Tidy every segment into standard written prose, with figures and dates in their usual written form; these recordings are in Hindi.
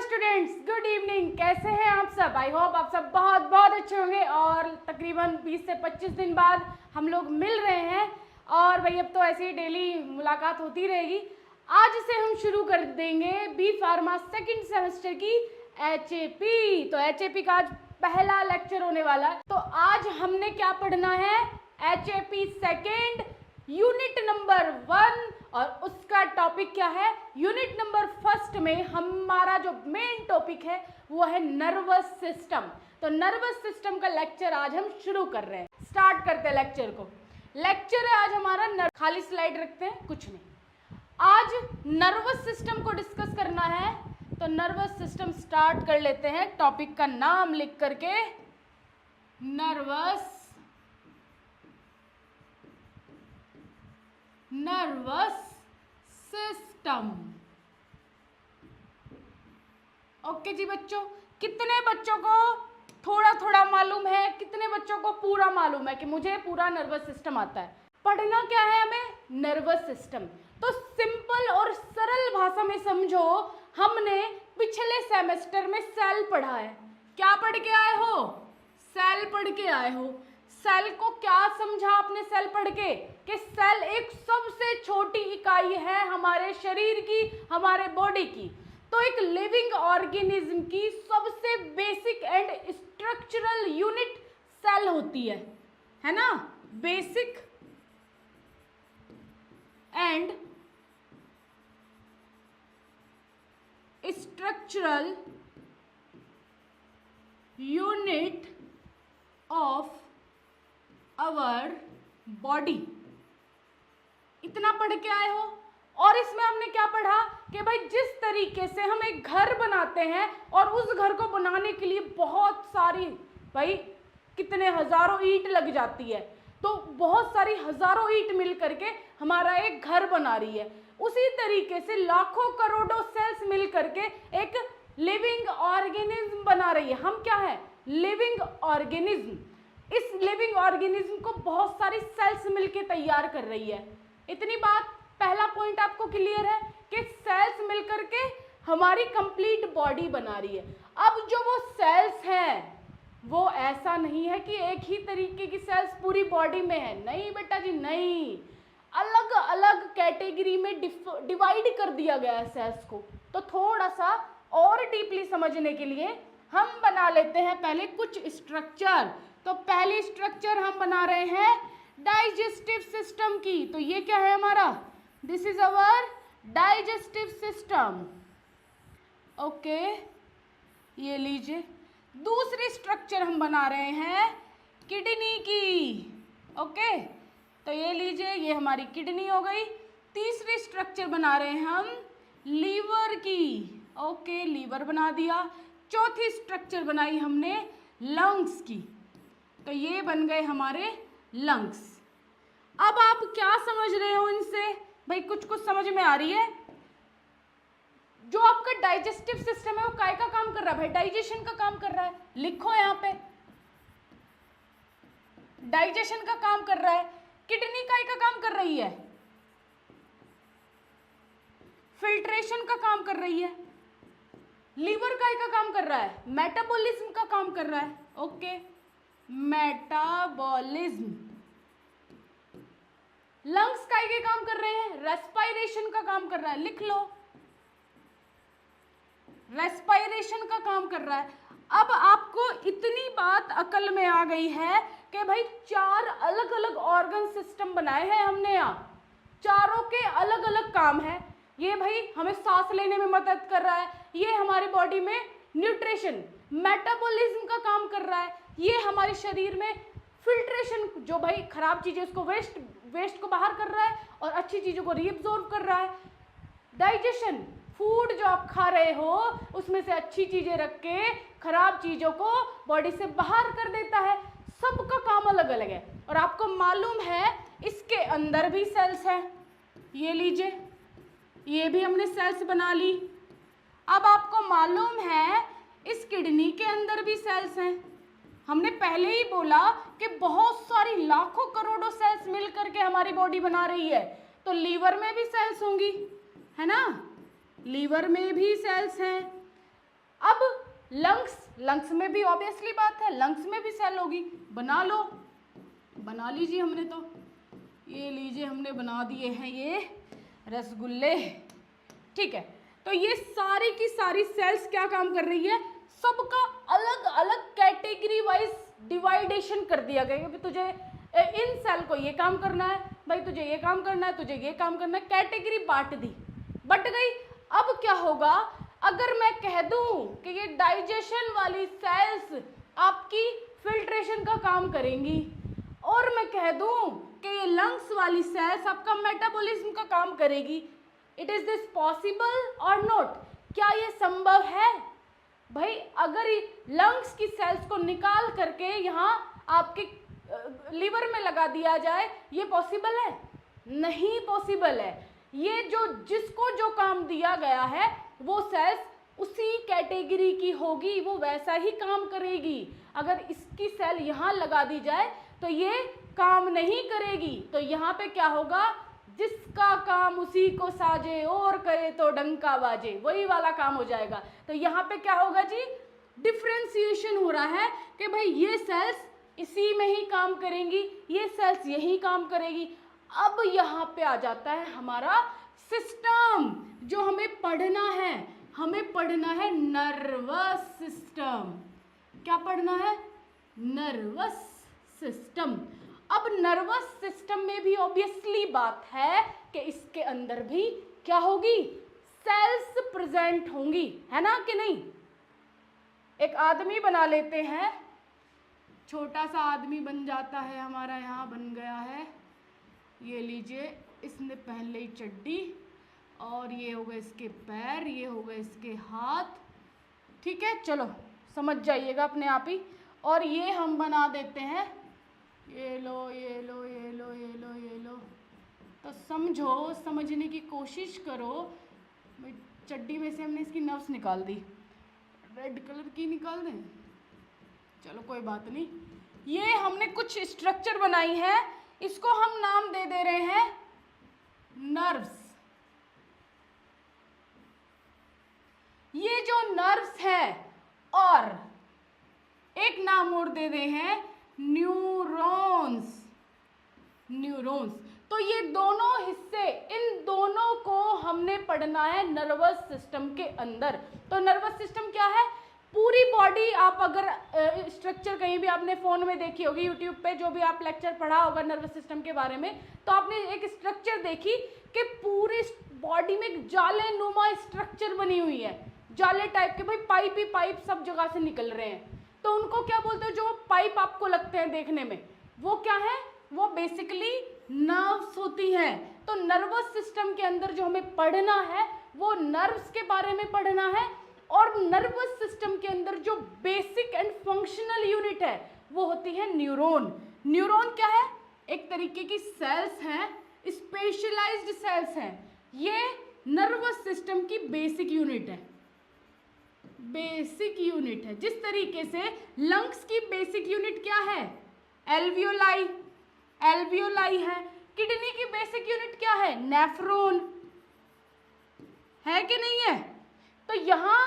Students, good evening. कैसे हैं आप सब? आई होप आप सब बहुत बहुत अच्छे होंगे। और तकरीबन 20 से 25 दिन बाद हम लोग मिल रहे हैं और भाई अब तो ऐसे ही डेली मुलाकात होती रहेगी। आज से हम शुरू कर देंगे बी फार्मा सेकंड सेमेस्टर की एचएपी। तो एचएपी का आज पहला लेक्चर होने वाला है। तो आज हमने क्या पढ़ना है? एचएपी सेकंड यूनिट नंबर 1 और उसका टॉपिक क्या है? यूनिट नंबर फर्स्ट में हमारा जो मेन टॉपिक है वो है नर्वस सिस्टम। तो नर्वस सिस्टम का लेक्चर आज हम शुरू कर रहे हैं। स्टार्ट करते हैं लेक्चर को। लेक्चर है आज हमारा खाली स्लाइड रखते हैं, कुछ नहीं। आज नर्वस सिस्टम को डिस्कस करना है। तो नर्वस सिस्टम स्टार्ट कर लेते हैं। टॉपिक का नाम लिख करके नर्वस सिस्टम। ओके जी बच्चों, कितने बच्चों को थोड़ा थोड़ा मालूम है, कितने बच्चों को पूरा मालूम है कि मुझे पूरा नर्वस सिस्टम आता है? पढ़ना क्या है हमें? Nervous system. तो सिंपल और सरल भाषा में समझो, हमने पिछले सेमेस्टर में सेल पढ़ा है। क्या पढ़ के आए हो? सेल पढ़ के आए हो। सेल को क्या समझा आपने सेल पढ़ के? कि सेल एक सबसे छोटी इकाई है हमारे शरीर की, हमारे बॉडी की। तो एक लिविंग ऑर्गेनिज्म की सबसे basic and structural unit cell होती है ना? Basic and structural unit of our body. इतना पढ़ के आए हो। और इसमें हमने क्या पढ़ा कि भाई जिस तरीके से हम एक घर बनाते हैं और उस घर को बनाने के लिए बहुत सारी, भाई कितने हजारों ईंट लग जाती है, तो बहुत सारी हजारों ईंट मिल करके हमारा एक घर बना रही है। उसी तरीके से लाखों करोड़ों सेल्स मिल करके एक लिविंग ऑर्गेनिज्म बना रही है। हम क्या है? Living organism. इस लिविंग ऑर्गेनिज्म को बहुत सारी सेल्स मिलके तैयार कर रही है। इतनी बात, पहला पॉइंट आपको क्लियर है कि सेल्स मिलकर के हमारी कंप्लीट बॉडी बना रही है। अब जो वो सेल्स हैं वो ऐसा नहीं है कि एक ही तरीके की सेल्स पूरी बॉडी में है। नहीं बेटा जी, नहीं, अलग अलग कैटेगरी में डिवाइड कर दिया गया है सेल्स को। तो थोड़ा सा और डीपली समझने के लिए हम बना लेते हैं पहले कुछ स्ट्रक्चर। तो पहली स्ट्रक्चर हम बना रहे हैं डाइजेस्टिव सिस्टम की। तो ये क्या है हमारा? This is our digestive system. Okay, ये लीजिए। दूसरी स्ट्रक्चर हम बना रहे हैं किडनी की। ओके, तो ये लीजिए, ये हमारी किडनी हो गई। तीसरी स्ट्रक्चर बना रहे हैं हम लीवर की। ओके, लीवर बना दिया। चौथी स्ट्रक्चर बनाई हमने लंग्स की। तो ये बन गए हमारे लंग्स। अब आप क्या समझ रहे हो इनसे? भाई कुछ समझ में आ रही है? जो आपका डाइजेस्टिव सिस्टम है वो काय का काम कर रहा है? भाई डाइजेशन का काम कर रहा है। लिखो यहाँ पे, डाइजेशन का काम कर रहा है। किडनी काय का काम कर रही है? फिल्ट्रेशन का काम कर रही है। लीवर काय का काम कर रहा है? मेटाबॉलिज्म का काम कर रहा है। Okay, metabolism. लंग्स काय के काम कर रहे हैं? रेस्पायरेशन का काम कर रहा है। लिख लो, रेस्पायरेशन का काम कर रहा है। अब आपको इतनी बात अकल में आ गई है कि भाई 4 अलग अलग ऑर्गन सिस्टम बनाए हैं हमने यहाँ। चारों के अलग अलग काम है। ये भाई हमें सांस लेने में मदद कर रहा है, ये हमारी बॉडी में न्यूट्रिशन मेटाबॉलिज्म का काम कर रहा है, ये हमारे शरीर में फिल्ट्रेशन, जो भाई खराब चीजें उसको वेस्ट को बाहर कर रहा है और अच्छी चीजों को रीअब्सॉर्ब कर रहा है। डाइजेशन, फूड जो आप खा रहे हो उसमें से अच्छी चीजें रख के खराब चीजों को बॉडी से बाहर कर देता है। सबका काम अलग अलग है। और आपको मालूम है इसके अंदर भी सेल्स हैं। ये लीजिए, ये भी हमने सेल्स बना ली। अब आपको मालूम है इस किडनी के अंदर भी सेल्स हैं। हमने पहले ही बोला कि बहुत सारी लाखों करोड़ों सेल्स मिल करके हमारी बॉडी बना रही है। तो लीवर में भी सेल्स होंगी, है ना? लीवर में भी सेल्स हैं। लंग्स में भी ऑब्वियसली बात है, लंग्स में भी सेल होगी, बना लो, बना लीजिए। हमने तो ये लीजिए, हमने बना दिए हैं ये रसगुल्ले, ठीक है। तो ये सारी की सारी सेल्स क्या काम कर रही है, सबका अलग अलग कैटेगरी वाइज डिवाइडेशन कर दिया गया कि तुझे इन सेल को ये काम करना है, भाई तुझे ये काम करना है, तुझे ये काम करना है, कैटेगरी बांट दी, बट गई। अब क्या होगा, अगर मैं कह दूं कि ये डाइजेशन वाली सेल्स आपकी फिल्ट्रेशन का काम करेंगी, और मैं कह दूं कि ये लंग्स वाली सेल्स आपका मेटाबॉलिज्म का काम करेगी, इट इज दिस पॉसिबल और नॉट, क्या ये संभव है? भाई अगर लंग्स की सेल्स को निकाल करके यहाँ आपके लीवर में लगा दिया जाए, ये पॉसिबल है? नहीं पॉसिबल है। ये जो जिसको जो काम दिया गया है वो सेल्स उसी कैटेगरी की होगी, वो वैसा ही काम करेगी। अगर इसकी सेल यहाँ लगा दी जाए तो ये काम नहीं करेगी। तो यहाँ पे क्या होगा, जिसका काम उसी को साजे और करे तो डंका बाजे, वही वाला काम हो जाएगा। तो यहाँ पे क्या होगा जी, डिफ्रेंसिएशन हो रहा है कि भाई ये सेल्स इसी में ही काम करेंगी, ये सेल्स यही काम करेगी। अब यहाँ पे आ जाता है हमारा सिस्टम जो हमें पढ़ना है, हमें पढ़ना है नर्वस सिस्टम। क्या पढ़ना है? Nervous system. अब नर्वस सिस्टम में भी ऑब्वियसली बात है कि इसके अंदर भी क्या होगी, सेल्स प्रेजेंट होंगी, है ना कि नहीं? एक आदमी बना लेते हैं, छोटा सा आदमी बन जाता है हमारा, यहाँ बन गया है, ये लीजिए, इसने पहन ली चड्डी, और ये हो गए इसके पैर, ये हो गए इसके हाथ, ठीक है, चलो समझ जाइएगा अपने आप ही। और ये हम बना देते हैं, ये लो ये लो ये लो ये लो ये लो, तो समझो, समझने की कोशिश करो। चड्डी में से हमने इसकी नर्व्स निकाल दी, रेड कलर की निकाल दें, चलो कोई बात नहीं। ये हमने कुछ स्ट्रक्चर बनाई है, इसको हम नाम दे दे रहे हैं नर्व्स। ये जो नर्व्स है, और एक नाम और दे दे हैं न्यूरॉन्स। न्यूरॉन्स, तो ये दोनों हिस्से, इन दोनों को हमने पढ़ना है नर्वस सिस्टम के अंदर। तो नर्वस सिस्टम क्या है? पूरी बॉडी, आप अगर स्ट्रक्चर कहीं भी आपने फ़ोन में देखी होगी, यूट्यूब पे जो भी आप लेक्चर पढ़ा होगा नर्वस सिस्टम के बारे में, तो आपने एक स्ट्रक्चर देखी कि पूरी बॉडी में एक जाले नुमा स्ट्रक्चर बनी हुई है, जाले टाइप के, भाई पाइप ही पाइप सब जगह से निकल रहे हैं। तो उनको क्या बोलते हैं? जो पाइप आपको लगते हैं देखने में, वो क्या है? वो बेसिकली नर्व्स होती हैं। तो नर्वस सिस्टम के अंदर जो हमें पढ़ना है वो नर्व्स के बारे में पढ़ना है, और नर्वस सिस्टम के अंदर जो बेसिक एंड फंक्शनल यूनिट है वो होती है न्यूरॉन। न्यूरॉन क्या है? एक तरीके की सेल्स हैं, स्पेशलाइज्ड सेल्स हैं। ये नर्वस सिस्टम की बेसिक यूनिट है, बेसिक यूनिट है। जिस तरीके से लंग्स की बेसिक यूनिट क्या है? एल्वियोलाई, एल्वियोलाई है। किडनी की बेसिक यूनिट क्या है? नेफ्रॉन है कि नहीं है? तो यहाँ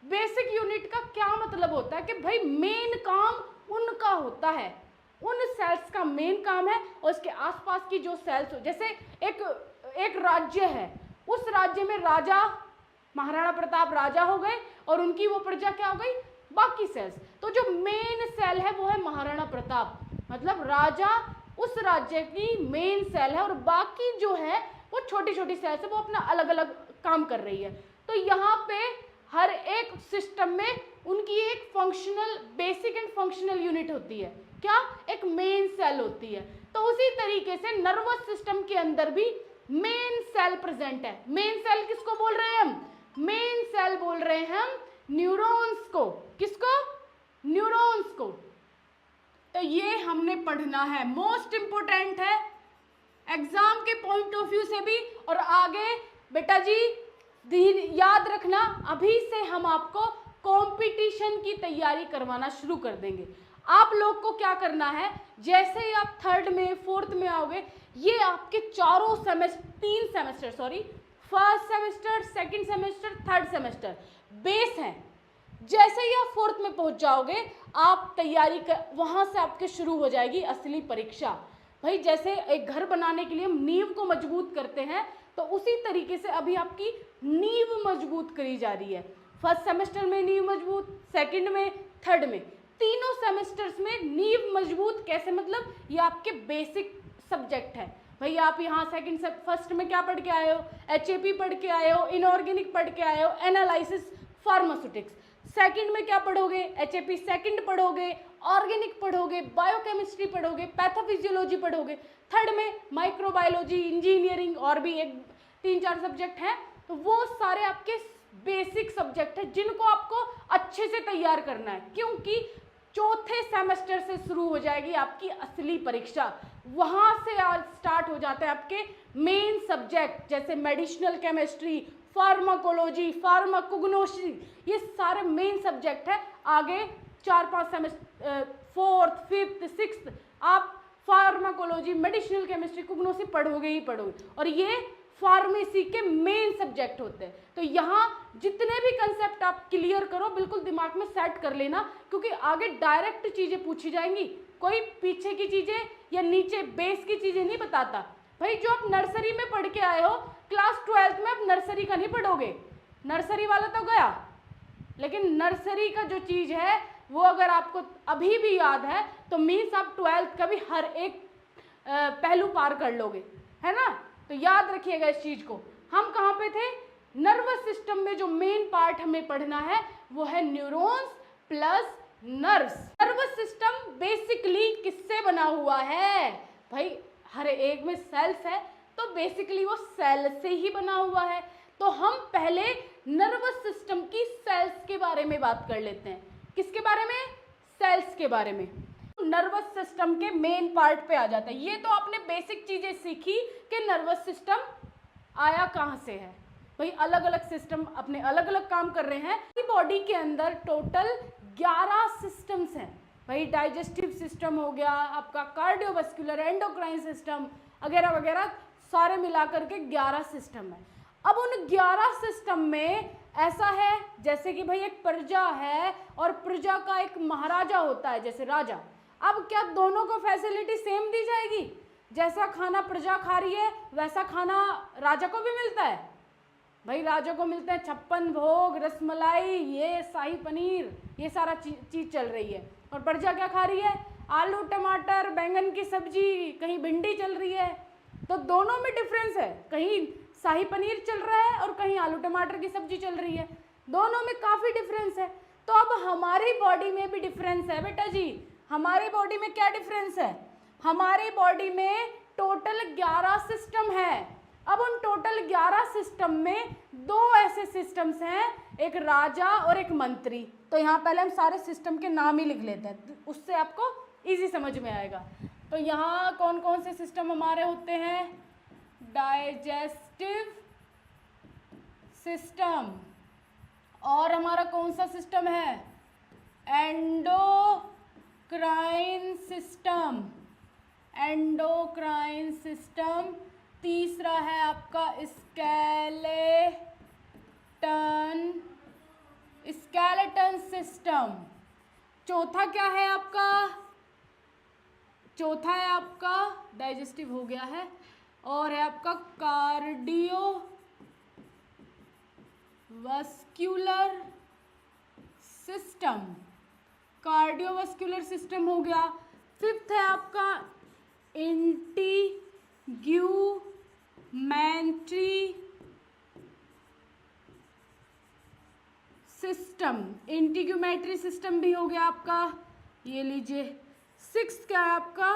बेसिक यूनिट का क्या मतलब होता है कि भाई मेन काम उनका होता है, उन सेल्स का मेन काम है, और उसके आसपास की जो सेल्स हो, जैसे एक राज्य है, उस राज्य में राजा, महाराणा प्रताप राजा हो गए, और उनकी वो प्रजा क्या हो गई? बाकी सेल्स। तो जो मेन सेल है वो है महाराणा प्रताप, मतलब राजा उस राज्य की मेन सेल है, और बाकी जो है वो छोटी छोटी सेल्स है, वो अपना अलग अलग काम कर रही है। तो यहाँ पे हर एक सिस्टम में उनकी एक functional, basic and functional unit होती है। क्या? एक मेन सेल होती है। तो उसी तरीके से नर्वस सिस्टम के अंदर भी मेन सेल प्रेजेंट है। मेन सेल किसको बोल रहे हैं हम? मेन सेल बोल रहे हैं हम न्यूरॉन्स को। किसको? न्यूरॉन्स को। तो ये हमने पढ़ना है, मोस्ट इंपोर्टेंट है एग्जाम के पॉइंट ऑफ व्यू से भी। और आगे बेटा जी याद रखना, अभी से हम आपको कंपटीशन की तैयारी करवाना शुरू कर देंगे। आप लोग को क्या करना है, जैसे ही आप 3rd में 4th में आओगे, ये आपके चारों semester, 3 semester, sorry, 1st semester, 2nd semester, 3rd semester base हैं। जैसे ही आप फोर्थ में पहुंच जाओगे, आप तैयारी कर, वहां से आपके शुरू हो जाएगी असली परीक्षा। भाई जैसे एक घर बनाने के लिए हम नींव को मजबूत करते हैं, तो उसी तरीके से अभी आपकी नींव मजबूत करी जा रही है। फर्स्ट सेमेस्टर में नींव मजबूत, सेकंड में, थर्ड में, तीनों सेमेस्टर्स में नींव मजबूत कैसे, मतलब ये आपके बेसिक सब्जेक्ट है। भाई आप यहाँ सेकंड फर्स्ट में क्या पढ़ के आए हो, HAP पढ़ के आए हो, इनऑर्गेनिक पढ़ के आए हो, एनालिसिस, फार्मास्यूटिक्स। सेकंड में क्या पढ़ोगे, HAP सेकंड पढ़ोगे, ऑर्गेनिक पढ़ोगे, बायोकेमिस्ट्री पढ़ोगे, पैथोफिजियोलॉजी पढ़ोगे। थर्ड में माइक्रोबायोलॉजी, इंजीनियरिंग और भी एक 3-4 सब्जेक्ट हैं। तो वो सारे आपके बेसिक सब्जेक्ट है जिनको आपको अच्छे से तैयार करना है, क्योंकि चौथे सेमेस्टर से शुरू हो जाएगी आपकी असली परीक्षा। वहां से आज स्टार्ट हो जाते हैं आपके मेन सब्जेक्ट, जैसे मेडिसिनल केमिस्ट्री, फार्माकोलॉजी, फार्माकोग्नोसी, ये सारे मेन सब्जेक्ट है। आगे 4-5 सेमेस्टर, फोर्थ, फिफ्थ, सिक्स्थ, आप फार्माकोलॉजी, मेडिसिनल केमिस्ट्री, कुग्नोसी पढ़ोगे ही पढ़ोगे, और ये फार्मेसी के मेन सब्जेक्ट होते हैं। तो यहाँ जितने भी कंसेप्ट आप क्लियर करो, बिल्कुल दिमाग में सेट कर लेना, क्योंकि आगे डायरेक्ट चीजें पूछी जाएंगी, कोई पीछे की चीजें या नीचे बेस की चीजें नहीं बताता। भाई जो आप नर्सरी में पढ़ के आए हो, क्लास 12th में आप नर्सरी का नहीं पढ़ोगे, नर्सरी वाला तो गया, लेकिन नर्सरी का जो चीज है वो अगर आपको अभी भी याद है, तो मीन्स आप 12th का भी हर एक पहलू पार कर लोगे, है ना। तो याद रखिएगा इस चीज को। हम कहाँ पे थे, नर्वस सिस्टम में जो मेन पार्ट हमें पढ़ना है वो है neurons plus nerves. Nervous system basically किससे बना हुआ है, भाई हर एक में सेल्स है, तो बेसिकली वो सेल से ही बना हुआ है। तो हम पहले नर्वस सिस्टम की सेल्स के बारे में बात कर लेते हैं। किसके बारे में, सेल्स के बारे में। नर्वस सिस्टम के मेन पार्ट पे आ जाता है। ये तो आपने बेसिक चीजें सीखी कि नर्वस सिस्टम आया कहाँ से है। भाई अलग अलग सिस्टम अपने अलग अलग काम कर रहे हैं। बॉडी के अंदर टोटल 11 सिस्टम्स हैं। भाई डाइजेस्टिव सिस्टम हो गया आपका, कार्डियोवास्कुलर, एंडोक्राइन सिस्टम वगैरह वगैरह, सारे मिलाकर के 11 सिस्टम है। अब उन 11 सिस्टम में ऐसा है जैसे कि भाई एक प्रजा है और प्रजा का एक महाराजा होता है, जैसे राजा। अब क्या दोनों को फैसिलिटी सेम दी जाएगी, जैसा खाना प्रजा खा रही है वैसा खाना राजा को भी मिलता है? भाई राजा को मिलते हैं 56 भोग, रसमलाई, ये शाही पनीर, ये सारा चीज चल रही है, और प्रजा क्या खा रही है, आलू टमाटर बैंगन की सब्जी, कहीं भिंडी चल रही है। तो दोनों में डिफरेंस है, कहीं शाही पनीर चल रहा है और कहीं आलू टमाटर की सब्जी चल रही है, दोनों में काफी डिफरेंस है। तो अब हमारी बॉडी में भी डिफरेंस है बेटा जी। हमारी बॉडी में क्या डिफरेंस है, हमारी बॉडी में टोटल 11 सिस्टम है। अब उन टोटल 11 सिस्टम में 2 ऐसे सिस्टम्स हैं, एक राजा और एक मंत्री। तो यहाँ पहले हम सारे सिस्टम के नाम ही लिख लेते हैं, उससे आपको इजी समझ में आएगा। तो यहाँ कौन कौन से सिस्टम हमारे होते हैं, डाइजेस्टिव सिस्टम, और हमारा कौन सा सिस्टम है, एंडोक्राइन सिस्टम, एंडोक्राइन सिस्टम। तीसरा है आपका स्केलेटन सिस्टम। चौथा क्या है आपका, चौथा है आपका डाइजेस्टिव हो गया है, और है आपका कार्डियोवास्कुलर सिस्टम, कार्डियोवास्कुलर सिस्टम हो गया। फिफ्थ है आपका इंटीग्यूमेंट्री सिस्टम, इंटीग्यूमेंट्री सिस्टम भी हो गया आपका, ये लीजिए। सिक्स्थ क्या है आपका,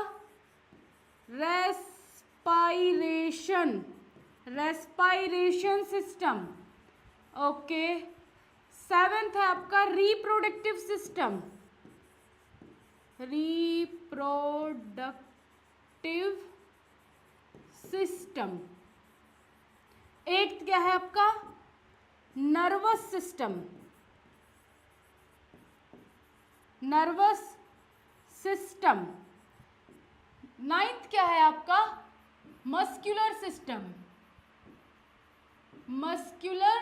रेस्पायरेशन सिस्टम, ओके। सेवेंथ है आपका reproductive system, reproductive system. Eighth क्या है आपका, nervous system, nervous system. Ninth क्या है आपका, muscular system, muscular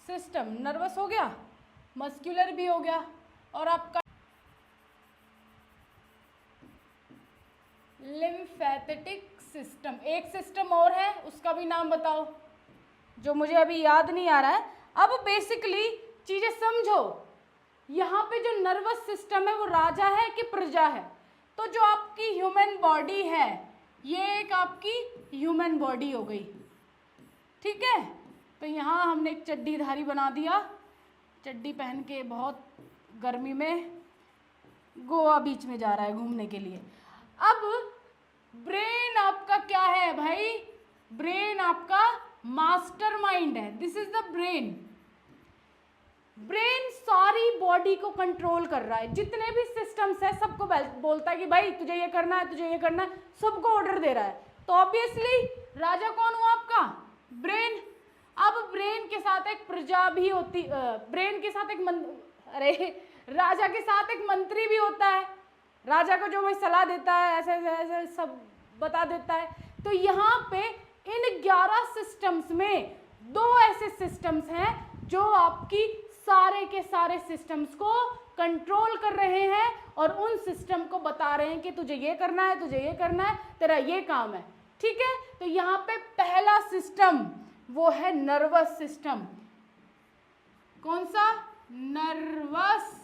system, nervous हो गया, मस्कुलर भी हो गया, और आपका लिम्फेटिक सिस्टम। एक सिस्टम और है, उसका भी नाम बताओ, जो मुझे अभी याद नहीं आ रहा है। अब बेसिकली चीजें समझो, यहाँ पे जो नर्वस सिस्टम है वो राजा है कि प्रजा है? तो जो आपकी ह्यूमन बॉडी है, ये एक आपकी ह्यूमन बॉडी हो गई, ठीक है। तो यहाँ हमने एक चड्डीधारी बना दिया, चड्डी पहन के बहुत गर्मी में गोवा बीच में जा रहा है घूमने के लिए। अब ब्रेन आपका क्या है भाई? ब्रेन आपका मास्टरमाइंड है। This is the brain. Brain सारी बॉडी को कंट्रोल कर रहा है, जितने भी सिस्टम्स है सबको बोलता है कि भाई तुझे ये करना है, तुझे ये करना है, सबको ऑर्डर दे रहा है। तो ऑब्वियसली राजा कौन हुआ आपका? ब्रेन। अब ब्रेन के साथ एक प्रजा भी होती, ब्रेन के साथ एक राजा के साथ एक मंत्री भी होता है। राजा को जो भाई सलाह देता है, ऐसे ऐसे सब बता देता है। तो यहाँ पे इन 11 सिस्टम्स में 2 ऐसे सिस्टम्स हैं जो आपकी सारे के सारे सिस्टम्स को कंट्रोल कर रहे हैं और उन सिस्टम को बता रहे हैं कि तुझे ये करना है, तुझे ये करना है, तेरा ये काम है, ठीक है। तो यहाँ पे पहला सिस्टम वो है नर्वस सिस्टम। कौन सा? Nervous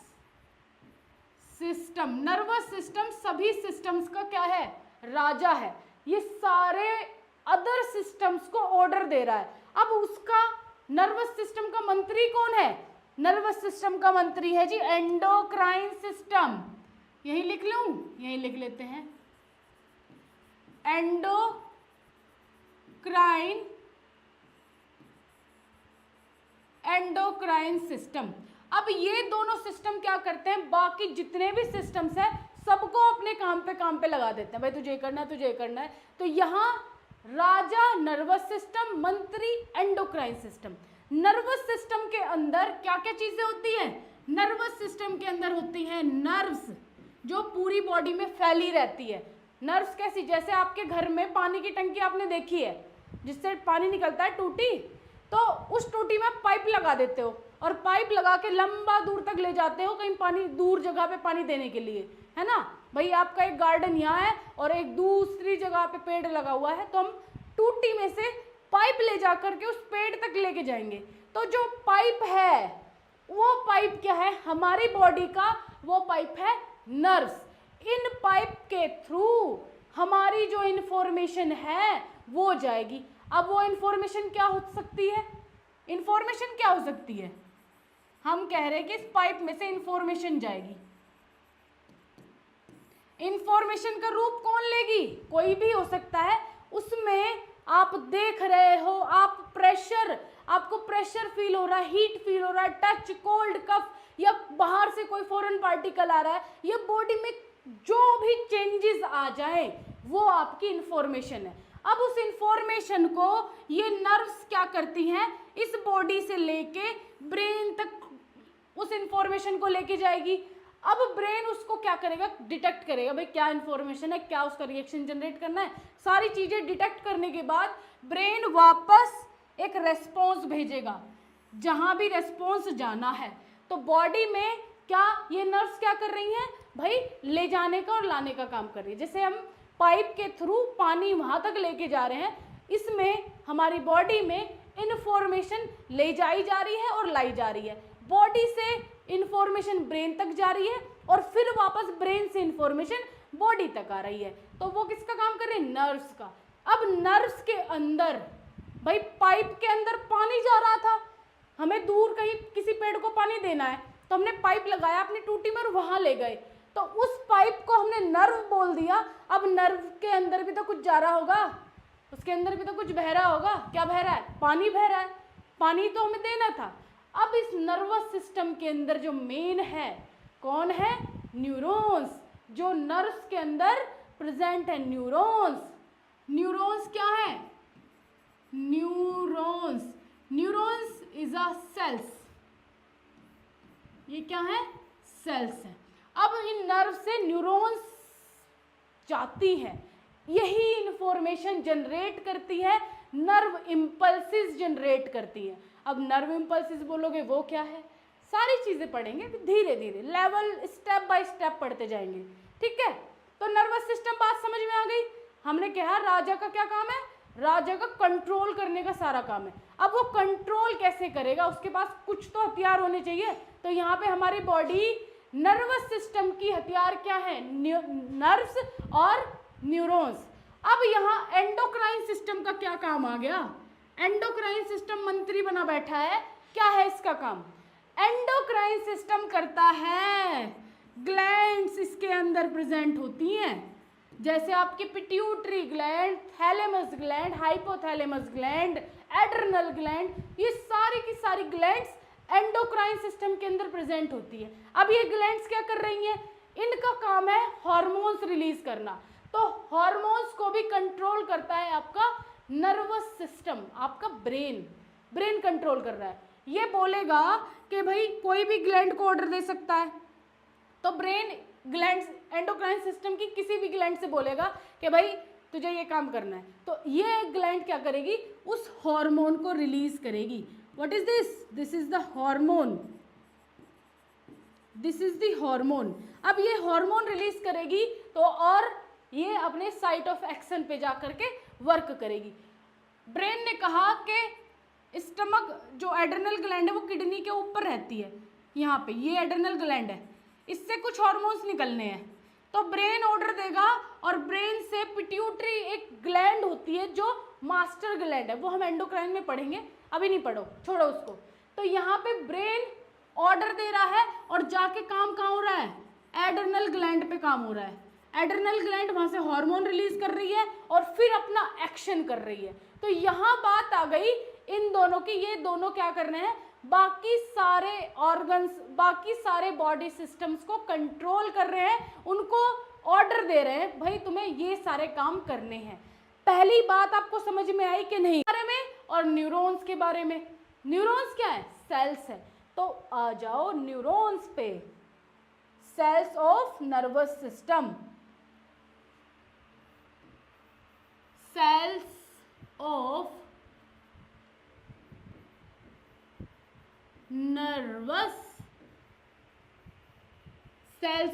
system. नर्वस सिस्टम सभी सिस्टम्स का क्या है? राजा है। ये सारे अदर सिस्टम्स को ऑर्डर दे रहा है। अब उसका नर्वस सिस्टम का मंत्री कौन है? नर्वस सिस्टम का मंत्री है जी एंडोक्राइन सिस्टम। यही लिख लूं? यही लिख लेते हैं, एंडोक्राइन सिस्टम। अब ये दोनों सिस्टम क्या करते हैं? बाकी जितने भी सिस्टम्स हैं सबको अपने काम पे लगा देते हैं, भाई तुझे ये करना है, तुझे ये करना है। तो यहाँ राजा नर्वस सिस्टम, मंत्री एंडोक्राइन सिस्टम। नर्वस सिस्टम के अंदर क्या क्या चीजें होती हैं? नर्वस सिस्टम के अंदर होती हैं नर्व्स, जो पूरी बॉडी में फैली रहती है। नर्व्स कैसी? जैसे आपके घर में पानी की टंकी आपने देखी है, जिससे पानी निकलता है, टूटी, तो उस टूटी में पाइप लगा देते हो और पाइप लगा के लंबा दूर तक ले जाते हो, कहीं पानी दूर जगह पे पानी देने के लिए, है ना। भाई आपका एक गार्डन यहाँ है और एक दूसरी जगह पे पेड़ लगा हुआ है, तो हम टूटी में से पाइप ले जा करके उस पेड़ तक लेके जाएंगे। तो जो पाइप है वो पाइप क्या है? हमारी बॉडी का वो पाइप है नर्व्स। इन पाइप के थ्रू हमारी जो इंफॉर्मेशन है वो जाएगी। अब वो इंफॉर्मेशन क्या हो सकती है? इंफॉर्मेशन क्या हो सकती है? हम कह रहे हैं कि इस पाइप में से इंफॉर्मेशन जाएगी। इंफॉर्मेशन का रूप कौन लेगी? कोई भी हो सकता है। उसमें आप देख रहे हो, आपको प्रेशर फील हो रहा है, हीट फील हो रहा है, टच, कोल्ड, कफ, या बाहर से कोई फॉरेन पार्टिकल आ रहा है, या बॉडी में जो भी चेंजेस आ जाए वो आपकी इंफॉर्मेशन है। अब उस इंफॉर्मेशन को ये नर्व्स क्या करती हैं? इस बॉडी से लेके ब्रेन तक उस इंफॉर्मेशन को लेके जाएगी। अब ब्रेन उसको क्या करेगा? डिटेक्ट करेगा, भाई क्या इंफॉर्मेशन है, क्या उसका रिएक्शन जनरेट करना है। सारी चीजें डिटेक्ट करने के बाद ब्रेन वापस एक रेस्पॉन्स भेजेगा, जहां भी रेस्पॉन्स जाना है। तो बॉडी में क्या ये नर्व्स क्या कर रही हैं? भाई ले जाने का और लाने का काम कर रही है। जैसे हम पाइप के थ्रू पानी वहां तक लेके जा रहे हैं, इसमें हमारी बॉडी में इंफॉर्मेशन ले जाई जा रही है और लाई जा रही है। बॉडी से इंफॉर्मेशन ब्रेन तक जा रही है और फिर वापस ब्रेन से इंफॉर्मेशन बॉडी तक आ रही है। तो वो किसका काम कर रहे हैं? नर्व्स का। अब नर्व्स के अंदर, भाई पाइप के अंदर पानी जा रहा था, हमें दूर कहीं किसी पेड़ को पानी देना है, तो हमने पाइप लगाया अपनी टूटी में और वहां ले गए, तो उस पाइप को हमने नर्व बोल दिया। अब नर्व के अंदर भी तो कुछ जा रहा होगा, उसके अंदर भी तो कुछ बह रहा होगा। क्या बह रहा है? पानी बह रहा है। पानी तो हमें देना था। अब इस नर्वस सिस्टम के अंदर जो मेन है, कौन है? न्यूरॉन्स। जो नर्व्स के अंदर प्रेजेंट है, न्यूरॉन्स। न्यूरॉन्स क्या है? Neurons is a cells. ये क्या है? सेल्स है। अब इन नर्व से न्यूरॉन्स जाती है, यही इंफॉर्मेशन जनरेट करती है, नर्व इंपल्सेस जनरेट करती है। अब नर्व इम्पल्सिस बोलोगे वो क्या है, सारी चीज़ें पढ़ेंगे धीरे धीरे, लेवल स्टेप बाय स्टेप पढ़ते जाएंगे, ठीक है। तो नर्वस सिस्टम बात समझ में आ गई। हमने कहा राजा का क्या काम है, राजा का कंट्रोल करने का सारा काम है। अब वो कंट्रोल कैसे करेगा, उसके पास कुछ तो हथियार होने चाहिए। तो यहाँ पे हमारी बॉडी नर्वस सिस्टम की हथियार क्या है, नर्व्स और न्यूरॉन्स। अब यहाँ एंडोक्राइन सिस्टम का क्या काम आ गया, एंडोक्राइन सिस्टम मंत्री बना बैठा है, क्या है इसका काम, एंडोक्राइन सिस्टम करता है, ग्लैंड्स इसके अंदर प्रेजेंट होती हैं, जैसे आपकी pituitary gland, thalamus gland, hypothalamus gland, adrenal gland, ये सारी की सारी ग्लैंड्स एंडोक्राइन सिस्टम के अंदर प्रेजेंट होती है। अब ये ग्लैंड्स क्या कर रही हैं, इनका काम है हार्मोन्स रिलीज करना। तो हार्मोन्स को भी कंट्रोल करता है आपका नर्वस सिस्टम, आपका ब्रेन कंट्रोल कर रहा है। ये बोलेगा कि भाई कोई भी ग्लैंड को ऑर्डर दे सकता है, तो ब्रेन ग्लैंड्स एंडोक्राइन सिस्टम की किसी भी ग्लैंड से बोलेगा कि भाई तुझे ये काम करना है, तो ये ग्लैंड क्या करेगी, उस हार्मोन को रिलीज करेगी। What is this, this is the hormone, this is the hormone. अब ये हार्मोन रिलीज करेगी तो और ये अपने साइट ऑफ एक्शन पे जा करके वर्क करेगी। ब्रेन ने कहा कि स्टमक जो एड्रिनल ग्लैंड है वो किडनी के ऊपर रहती है, यहाँ पे ये एड्रिनल ग्लैंड है, इससे कुछ हार्मोन्स निकलने हैं, तो ब्रेन ऑर्डर देगा। और ब्रेन से पिट्यूटरी एक ग्लैंड होती है जो मास्टर ग्लैंड है, वो हम एंडोक्राइन में पढ़ेंगे, अभी नहीं पढ़ो, छोड़ो उसको। तो यहाँ पे ब्रेन ऑर्डर दे रहा है और जाके काम कहाँ हो रहा है, एड्रिनल ग्लैंड पे काम हो रहा है। एड्रिनल ग्लैंड वहाँ से हार्मोन रिलीज कर रही है और फिर अपना एक्शन कर रही है। तो यहाँ बात आ गई इन दोनों की, ये दोनों क्या कर रहे हैं, बाकी सारे ऑर्गन्स, बाकी सारे बॉडी सिस्टम्स को कंट्रोल कर रहे हैं, उनको ऑर्डर दे रहे हैं, भाई तुम्हें ये सारे काम करने हैं। पहली बात आपको समझ में आई कि नहीं, बारे में और न्यूरॉन्स के बारे में। न्यूरॉन्स क्या है, सेल्स है, तो आ जाओ न्यूरॉन्स पे, cells of nervous system, cells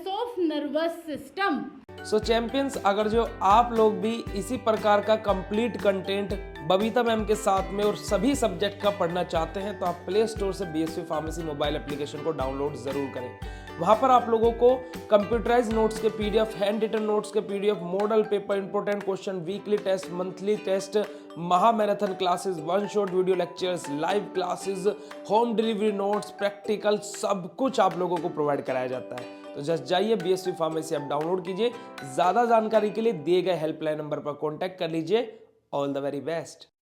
of nervous system। So champions, अगर जो आप लोग भी इसी प्रकार का कंप्लीट कंटेंट बबीता मैम के साथ में और सभी सब्जेक्ट का पढ़ना चाहते हैं तो आप प्ले स्टोर से बीएसवी फार्मेसी मोबाइल एप्लीकेशन को डाउनलोड जरूर करें। वहाँ पर आप लोगों को कंप्यूटराइज नोट्स के पीडीएफ, हैंड रिटन नोट्स के PDF, model paper, important question, weekly test, monthly test, महा marathon classes, one shot video lectures, live classes, home delivery notes, practical, सब कुछ आप लोगों को प्रोवाइड कराया जाता है। तो जस्ट जाइए बीएसवी फार्मेसी ऐप डाउनलोड कीजिए। ज्यादा जानकारी के लिए दिए गए हेल्पलाइन नंबर पर कॉन्टैक्ट कर लीजिए। All the very best.